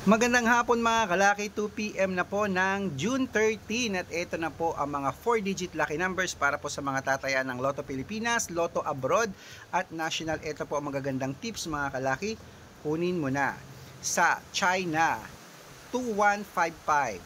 Magandang hapon mga kalaki, 2 PM na po ng June 13 at ito na po ang mga 4-digit lucky numbers para po sa mga tatayan ng Lotto Pilipinas, Lotto Abroad at National. Ito po ang magagandang tips mga kalaki, kunin mo na. Sa China, 2155,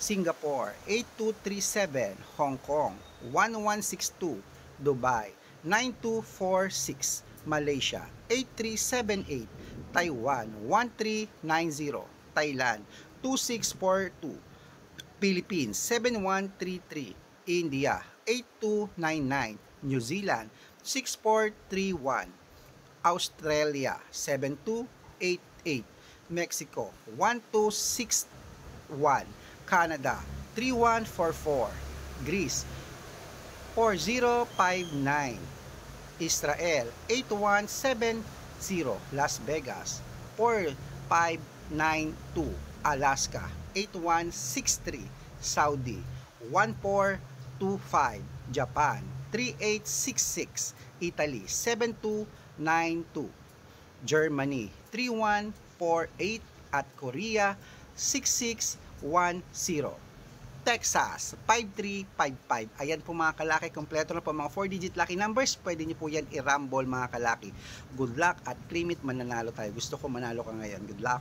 Singapore, 8237, Hong Kong, 1162, Dubai, 9246, Malaysia, 8378, Taiwan, 1390, Thailand, 2642, Philippines, 7133, India, 8299, New Zealand, 6431, Australia, 7288, Mexico, 1261, Canada, 3144, Greece, 4059, Israel, 8170, Las Vegas, 4592, Alaska, 8163, Saudi, 1425, Japan, 3866, Italy, 7292, Germany, 3148 at Korea, 6610. Texas, 5355. Ayan po mga kalaki, kompleto na po mga 4-digit lucky numbers. Pwede nyo po yan i-rumble mga kalaki. Good luck at claim it, mananalo tayo. Gusto ko manalo ka ngayon. Good luck.